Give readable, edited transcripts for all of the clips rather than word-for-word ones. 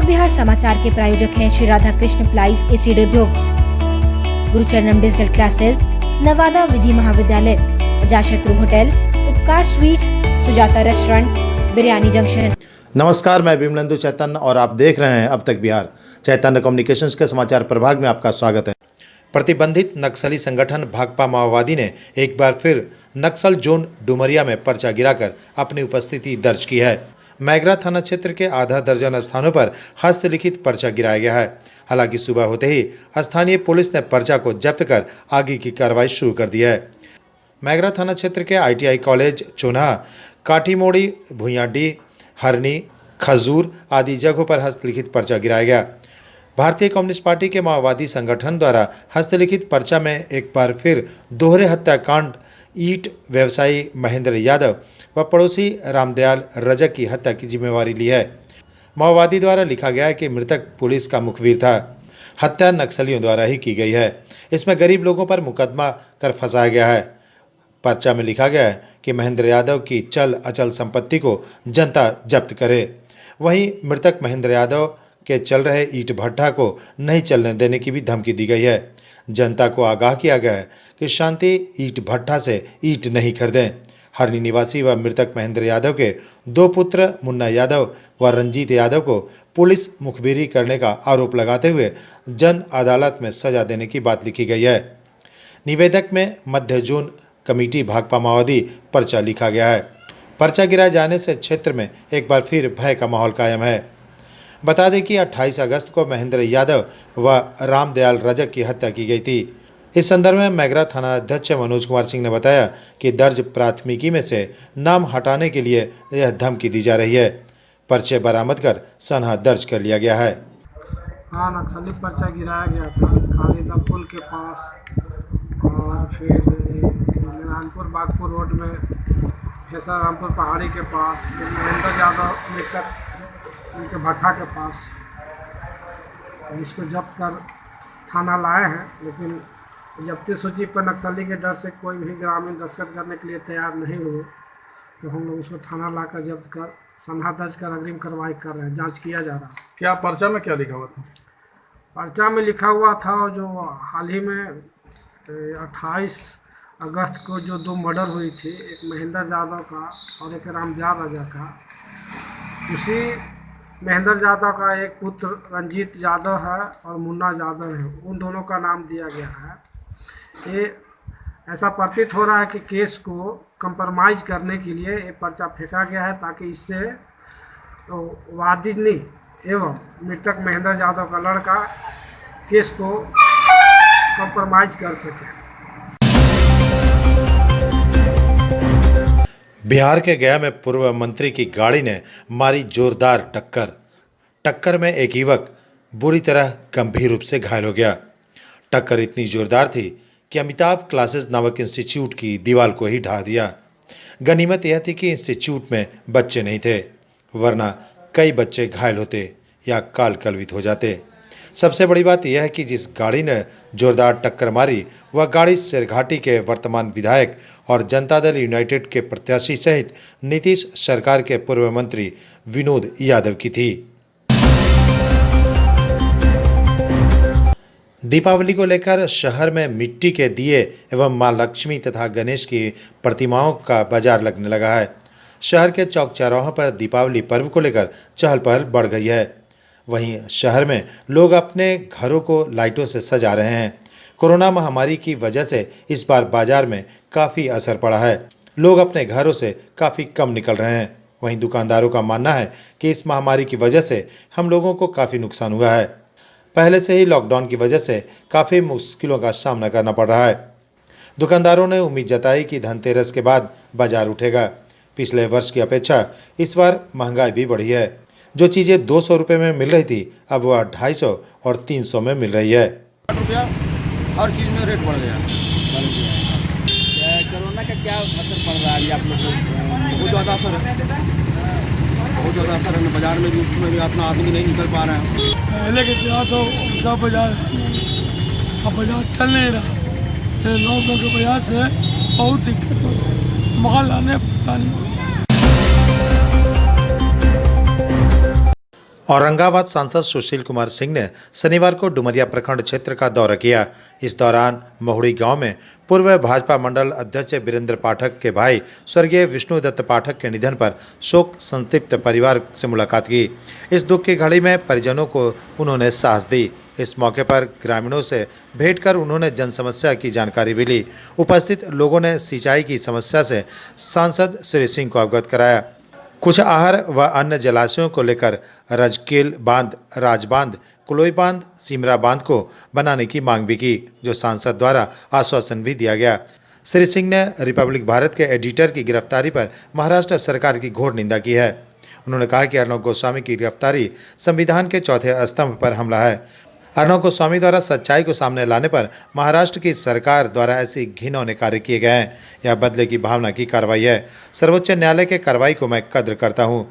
बिहार समाचार के प्रायोजक हैं श्री राधा कृष्ण प्लाईज एसिड उद्योग, गुरुचरणम डिजिटल क्लासेस, नवादा विधि महाविद्यालय, अजाशत्रु होटल, उपकार sweets, Sujata restaurant, biryani junction. नमस्कार, मैं विमलेंदु चैतन्य और आप देख रहे हैं अब तक बिहार। चैतन्य कम्युनिकेशंस के समाचार प्रभाग में आपका स्वागत है। प्रतिबंधित नक्सली संगठन भाकपा माओवादी ने एक बार फिर नक्सल जोन डुमरिया में पर्चा गिराकर अपनी उपस्थिति दर्ज की है। मैगरा थाना क्षेत्र के आधा दर्जन स्थानों पर हस्तलिखित पर्चा गिराया गया है। हालांकि सुबह होते ही स्थानीय पुलिस ने पर्चा को जब्त कर आगे की कार्रवाई शुरू कर दी है। मैगरा थाना क्षेत्र के ITI कॉलेज चोन्हा, काठीमोड़ी, भुइयाडीह, हरनी, खजूर आदि जगहों पर हस्तलिखित पर्चा गिराया गया। भारतीय कम्युनिस्ट पार्टी के माओवादी संगठन द्वारा हस्तलिखित पर्चा में एक बार फिर दोहरे हत्याकांड, ईंट व्यवसायी महेंद्र यादव व पड़ोसी रामदयाल रजक की हत्या की जिम्मेवारी ली है। माओवादी द्वारा लिखा गया है कि मृतक पुलिस का मुखबिर था। हत्या नक्सलियों द्वारा ही की गई है। इसमें गरीब लोगों पर मुकदमा कर फंसाया गया है। पर्चा में लिखा गया है कि महेंद्र यादव की चल अचल संपत्ति को जनता जब्त करे। वहीं मृतक महेंद्र यादव के चल रहे ईंट भट्ठा को नहीं चलने देने की भी धमकी दी गई है। जनता को आगाह किया गया है कि शांति ईंट भट्ठा से ईंट नहीं खरीदें। हरनी निवासी व मृतक महेंद्र यादव के दो पुत्र मुन्ना यादव व रंजीत यादव को पुलिस मुखबिरी करने का आरोप लगाते हुए जन अदालत में सजा देने की बात लिखी गई है। निवेदक में मध्य जोन कमेटी भाकपा माओवादी पर्चा लिखा गया है। पर्चा गिराए जाने से क्षेत्र में एक बार फिर भय का माहौल कायम है। बता दें कि 28 अगस्त को महेंद्र यादव व रामदयाल रजक की हत्या की गई थी। इस संदर्भ में मैगरा थाना अध्यक्ष मनोज कुमार सिंह ने बताया कि दर्ज प्राथमिकी में से नाम हटाने के लिए यह धमकी दी जा रही है। पर्चे बरामद कर सनहा दर्ज कर लिया गया है। हाँ, नक्सली पर्चा गिराया गया था खालिदा पुल के पास और फिर रामपुर बागपुर रोड में हेसर रामपुर पहाड़ी के पास, फिर महेंद्र यादव मृतक उनके भट्ठा के पास। इसको जब्त कर थाना लाए हैं, लेकिन जब्ती सूची पर नक्सली के डर से कोई भी ग्रामीण दस्तखत करने के लिए तैयार नहीं हुए, तो हम लोग उसको थाना लाकर जब्त कर सनहा दर्ज कर अग्रिम कार्रवाई कर रहे हैं। जांच किया जा रहा है। क्या पर्चा में क्या लिखा हुआ था? पर्चा में लिखा हुआ था जो हाल ही में 28 अगस्त को जो दो मर्डर हुई थी, एक महेंद्र यादव का और एक रामदयाल रजक का। उसी महेंद्र यादव का एक पुत्र रंजीत यादव है और मुन्ना यादव है, उन दोनों का नाम दिया गया है। ये ऐसा प्रतीत हो रहा है कि केस को कंप्रोमाइज़ करने के लिए ये पर्चा फेंका गया है, ताकि इससे तो वादिनी एवं मृतक महेंद्र यादव का लड़का केस को कंप्रोमाइज़ कर सके। बिहार के गया में पूर्व मंत्री की गाड़ी ने मारी जोरदार टक्कर में एक युवक बुरी तरह गंभीर रूप से घायल हो गया। टक्कर इतनी जोरदार थी कि अमिताभ क्लासेस नामक इंस्टीट्यूट की दीवार को ही ढा दिया। गनीमत यह थी कि इंस्टीट्यूट में बच्चे नहीं थे, वरना कई बच्चे घायल होते या काल कलवित हो जाते। सबसे बड़ी बात यह है कि जिस गाड़ी ने जोरदार टक्कर मारी वह गाड़ी शेरघाटी के वर्तमान विधायक और जनता दल यूनाइटेड के प्रत्याशी सहित नीतीश सरकार के पूर्व मंत्री विनोद यादव की थी। दीपावली को लेकर शहर में मिट्टी के दिए एवं मां लक्ष्मी तथा गणेश की प्रतिमाओं का बाजार लगने लगा है। शहर के चौक चौराहों पर दीपावली पर्व को लेकर चहल पहल बढ़ गई है। वहीं शहर में लोग अपने घरों को लाइटों से सजा रहे हैं। कोरोना महामारी की वजह से इस बार बाजार में काफ़ी असर पड़ा है। लोग अपने घरों से काफ़ी कम निकल रहे हैं। वहीं दुकानदारों का मानना है कि इस महामारी की वजह से हम लोगों को काफ़ी नुकसान हुआ है। पहले से ही लॉकडाउन की वजह से काफ़ी मुश्किलों का सामना करना पड़ रहा है। दुकानदारों ने उम्मीद जताई कि धनतेरस के बाद बाजार उठेगा। पिछले वर्ष की अपेक्षा इस बार महंगाई भी बढ़ी है। जो चीज़ें 200 रुपये में मिल रही थी अब वह 250 और 300 में मिल रही है। हर चीज़ में रेट बढ़ गया। कोरोना का क्या असर पड़ रहा है आप लोग को? बहुत ज़्यादा असर है बाजार में भी, उसमें भी अपना आदमी नहीं निकल पा रहा है। पहले के तो सब बाजार, अब बाजार चल नहीं रहा। लॉकडाउन की वजह से बहुत दिक्कत हो, माल आने परेशानी हो। औरंगाबाद सांसद सुशील कुमार सिंह ने शनिवार को डुमरिया प्रखंड क्षेत्र का दौरा किया। इस दौरान महुड़ी गांव में पूर्व भाजपा मंडल अध्यक्ष वीरेंद्र पाठक के भाई स्वर्गीय विष्णुदत्त पाठक के निधन पर शोक संतप्त परिवार से मुलाकात की। इस दुख की घड़ी में परिजनों को उन्होंने साहस दी। इस मौके पर ग्रामीणों से भेंट कर उन्होंने जन समस्या की जानकारी भी ली। उपस्थित लोगों ने सिंचाई की समस्या से सांसद श्री सिंह को अवगत कराया। कुछ आहर व अन्य जलाशयों को लेकर रजकेल बांध, राज बांध, कुलोई बांध, सिमरा बांध को बनाने की मांग भी की, जो सांसद द्वारा आश्वासन भी दिया गया। श्री सिंह ने रिपब्लिक भारत के एडिटर की गिरफ्तारी पर महाराष्ट्र सरकार की घोर निंदा की है। उन्होंने कहा कि अर्नब गोस्वामी की गिरफ्तारी संविधान के चौथे स्तंभ पर हमला है। अर्नब गोस्वामी द्वारा सच्चाई को सामने लाने पर महाराष्ट्र की सरकार द्वारा ऐसे घिनौने कार्य किए गए हैं। यह बदले की भावना की कार्रवाई है। सर्वोच्च न्यायालय के कार्रवाई को मैं कद्र करता हूं।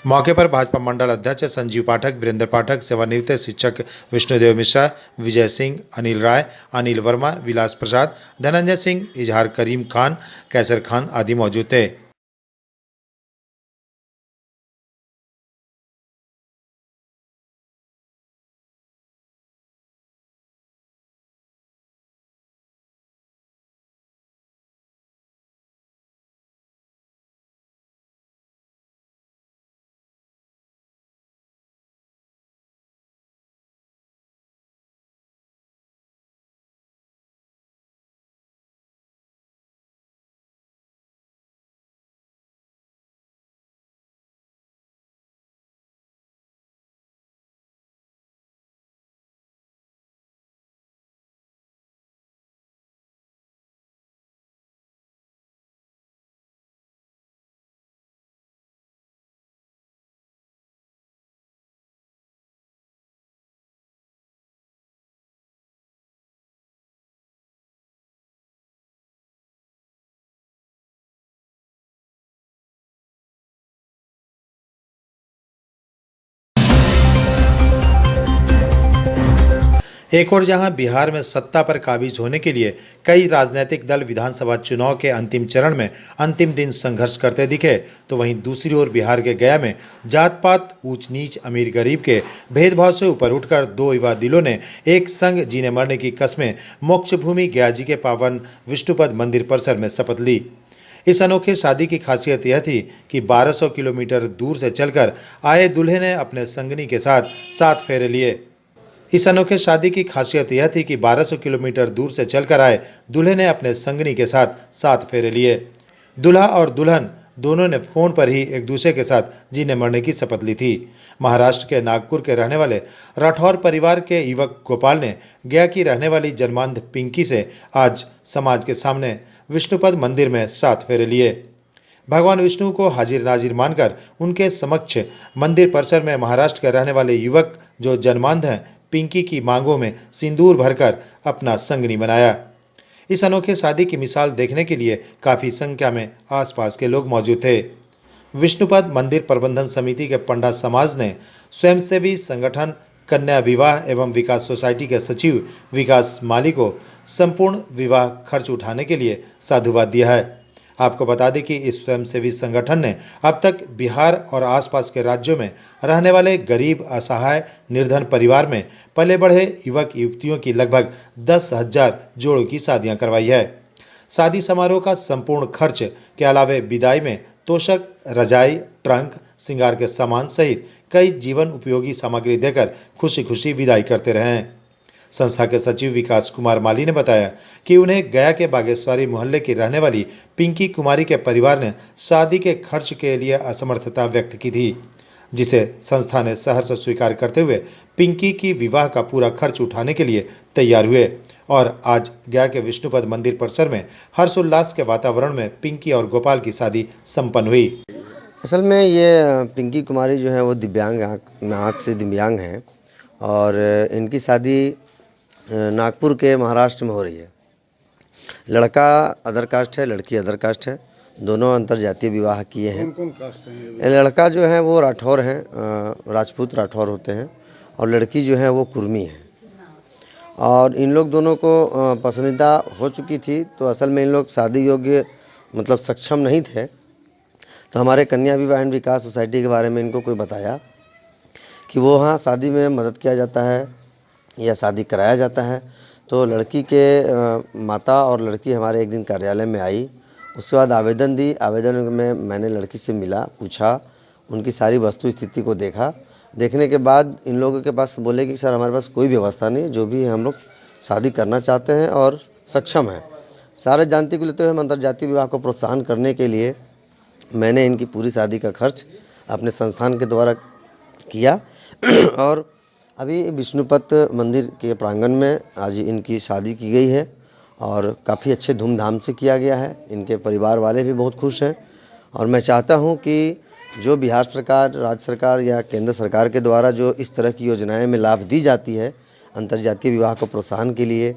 मौके पर भाजपा मंडल अध्यक्ष संजीव पाठक, वीरेंद्र पाठक, सेवानिवृत्त शिक्षक विष्णुदेव मिश्रा, विजय सिंह, अनिल राय, अनिल वर्मा, विलास प्रसाद, धनंजय सिंह, इजहार करीम खान, कैसर खान आदि मौजूद थे। एक और जहां बिहार में सत्ता पर काबिज होने के लिए कई राजनीतिक दल विधानसभा चुनाव के अंतिम चरण में अंतिम दिन संघर्ष करते दिखे, तो वहीं दूसरी ओर बिहार के गया में जात पात, ऊंच नीच, अमीर गरीब के भेदभाव से ऊपर उठकर दो युवा दिलों ने एक संग जीने मरने की कस्में मोक्ष भूमि गया जी के पावन विष्णुपद मंदिर परिसर में शपथ ली। इस अनोखी शादी की खासियत यह थी कि 1200 किलोमीटर दूर से चलकर आए दूल्हे ने अपने संगनी के साथ 7 फेरे लिए। इस अनोखे शादी की खासियत यह थी कि 1200 किलोमीटर दूर से चलकर आए दूल्हे ने अपने संगनी के साथ 7 फेरे लिए। दूल्हा और दुल्हन दोनों ने फ़ोन पर ही एक दूसरे के साथ जीने मरने की शपथ ली थी। महाराष्ट्र के नागपुर के रहने वाले राठौर परिवार के युवक गोपाल ने गया की रहने वाली जन्मांध पिंकी से आज समाज के सामने विष्णुपद मंदिर में 7 फेरे लिए। भगवान विष्णु को हाजिर नाजिर मानकर उनके समक्ष मंदिर परिसर में महाराष्ट्र के रहने वाले युवक जो जन्मांध हैं पिंकी की मांगों में सिंदूर भरकर अपना संगनी बनाया। इस अनोखे शादी की मिसाल देखने के लिए काफ़ी संख्या में आसपास के लोग मौजूद थे। विष्णुपद मंदिर प्रबंधन समिति के पंडा समाज ने स्वयंसेवी संगठन कन्या विवाह एवं विकास सोसाइटी के सचिव विकास माली को संपूर्ण विवाह खर्च उठाने के लिए साधुवाद दिया है। आपको बता दें कि इस स्वयंसेवी संगठन ने अब तक बिहार और आसपास के राज्यों में रहने वाले गरीब, असहाय, निर्धन परिवार में पले बढ़े युवक युवतियों की लगभग 10,000 जोड़ों की शादियां करवाई है। शादी समारोह का संपूर्ण खर्च के अलावे विदाई में तोशक, रजाई, ट्रंक, श्रृंगार के सामान सहित कई जीवन उपयोगी सामग्री देकर खुशी खुशी विदाई करते रहे हैं। संस्था के सचिव विकास कुमार माली ने बताया कि उन्हें गया के बागेश्वरी मोहल्ले की रहने वाली पिंकी कुमारी के परिवार ने शादी के खर्च के लिए असमर्थता व्यक्त की थी, जिसे संस्था ने सहर्ष स्वीकार करते हुए पिंकी की विवाह का पूरा खर्च उठाने के लिए तैयार हुए और आज गया के विष्णुपद मंदिर परिसर में हर्षोल्लास के वातावरण में पिंकी और गोपाल की शादी संपन्न हुई। असल में ये पिंकी कुमारी जो है वो दिव्यांग, आँख से दिव्यांग हैं और इनकी शादी नागपुर के महाराष्ट्र में हो रही है। लड़का अदर कास्ट है, लड़की अदर कास्ट है, दोनों अंतरजातीय विवाह किए हैं। कौन कास्ट है? लड़का जो है वो राठौर हैं, राजपूत राठौर होते हैं और लड़की जो है वो कुर्मी है। और इन लोग दोनों को पसंदीदा हो चुकी थी, तो असल में इन लोग शादी योग्य मतलब सक्षम नहीं थे। तो हमारे कन्या विवाह एवं विकास सोसाइटी के बारे में इनको कोई बताया कि वो हाँ शादी में मदद किया जाता है या शादी कराया जाता है। तो लड़की के माता और लड़की हमारे एक दिन कार्यालय में आई, उसके बाद आवेदन दी। आवेदन में मैंने लड़की से मिला, पूछा, उनकी सारी वस्तु स्थिति को देखा। देखने के बाद इन लोगों के पास बोले कि सर हमारे पास कोई व्यवस्था नहीं है, जो भी है हम लोग शादी करना चाहते हैं और सक्षम हैं। सारे जानती को लेते हुए अंतर्जातीय विवाह को प्रोत्साहन करने के लिए मैंने इनकी पूरी शादी का खर्च अपने संस्थान के द्वारा किया और अभी विष्णुपत मंदिर के प्रांगण में आज इनकी शादी की गई है और काफ़ी अच्छे धूमधाम से किया गया है। इनके परिवार वाले भी बहुत खुश हैं और मैं चाहता हूं कि जो बिहार सरकार, राज्य सरकार या केंद्र सरकार के द्वारा जो इस तरह की योजनाएं में लाभ दी जाती है अंतर्जातीय विवाह को प्रोत्साहन के लिए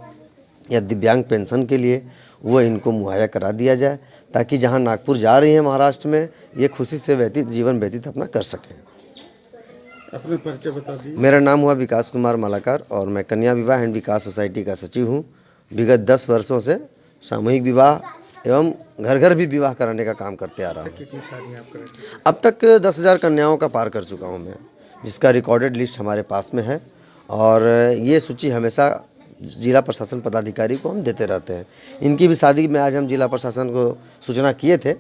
या दिव्यांग पेंशन के लिए, वो इनको मुहैया करा दिया जाए, ताकि जहां नागपुर जा रही हैं महाराष्ट्र में, ये खुशी से जीवन व्यतीत अपना कर सकें। अपने परिचय बता दीजिए। मेरा नाम हुआ विकास कुमार मालाकार और मैं कन्या विवाह एंड विकास सोसाइटी का सचिव हूँ। विगत 10 वर्षों से सामूहिक विवाह एवं घर घर भी विवाह कराने का काम करते आ रहा हूँ। कितनी शादियाँ आप करेंगे? अब तक 10,000 कन्याओं का पार कर चुका हूँ मैं, जिसका रिकॉर्डेड लिस्ट हमारे पास में है और ये सूची हमेशा जिला प्रशासन पदाधिकारी को हम देते रहते हैं। इनकी भी शादी में आज हम जिला प्रशासन को सूचना किए थे।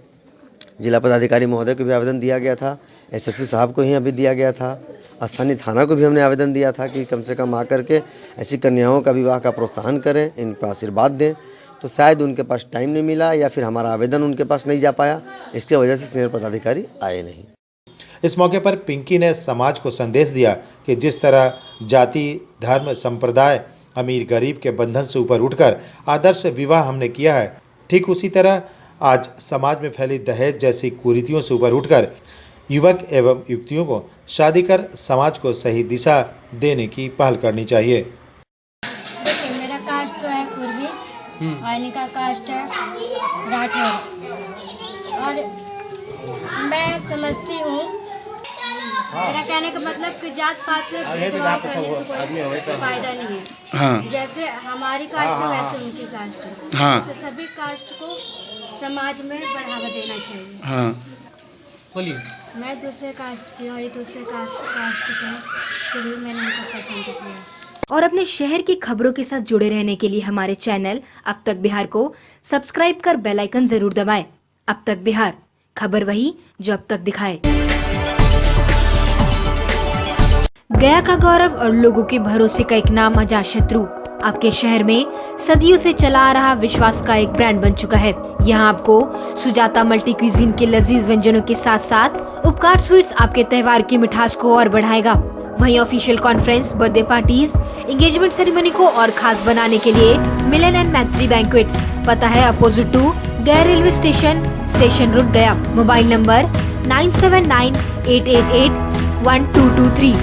जिला पदाधिकारी महोदय को भी आवेदन दिया गया था, एसएसपी साहब को ही अभी दिया गया था, स्थानीय थाना को भी हमने आवेदन दिया था कि कम से कम आकर के ऐसी कन्याओं का विवाह का प्रोत्साहन करें, इन पर आशीर्वाद दें। तो शायद उनके पास टाइम नहीं मिला या फिर हमारा आवेदन उनके पास नहीं जा पाया, इसके वजह से सीनियर पदाधिकारी आए नहीं। इस मौके पर पिंकी ने समाज को संदेश दिया कि जिस तरह जाति, धर्म, संप्रदाय, अमीर गरीब के बंधन से ऊपर उठकर आदर्श विवाह हमने किया है, ठीक उसी तरह आज समाज में फैली दहेज जैसी कुरीतियों से ऊपर उठकर युवक एवं युवतियों को शादी कर समाज को सही दिशा देने की पहल करनी चाहिए। देखिए, मेरा कास्ट तो है कुर्मी और इनका कास्ट है राठौर और मैं समझती हूँ, मेरा कहने का मतलब कि जात पात से भेदभाव करने से कोई फायदा नहीं है। हाँ। जैसे हमारी कास्ट है वैसे उनकी कास्ट है। हाँ। जैसे सभी कास्ट को समाज में बढ़ावा देना चाहिए। हाँ, बोलिए। मैं दूसरे कास्ट की और ये दूसरे कास्ट की हूँ, फिर भी मैंने उनको पसंद किया। और अपने शहर की खबरों के साथ जुड़े रहने के लिए हमारे चैनल अब तक बिहार को सब्सक्राइब कर बेल आइकन जरूर दबाएं। अब तक बिहार, खबर वही जो अब तक दिखाए। गया का गौरव और लोगों के भरोसे का एक नाम अजातशत्रु आपके शहर में सदियों से चला आ रहा विश्वास का एक ब्रांड बन चुका है। यहाँ आपको सुजाता मल्टी क्यूजीन के लजीज व्यंजनों के साथ साथ उपकार स्वीट्स आपके त्योहार की मिठास को और बढ़ाएगा। वहीं official conference, birthday parties, engagement ceremony को और खास बनाने के लिए मिलन एंड मैत्री बैंक्वेट्स, पता है अपोजिट टू गया रेलवे स्टेशन रोड गया। Mobile number 9798881223।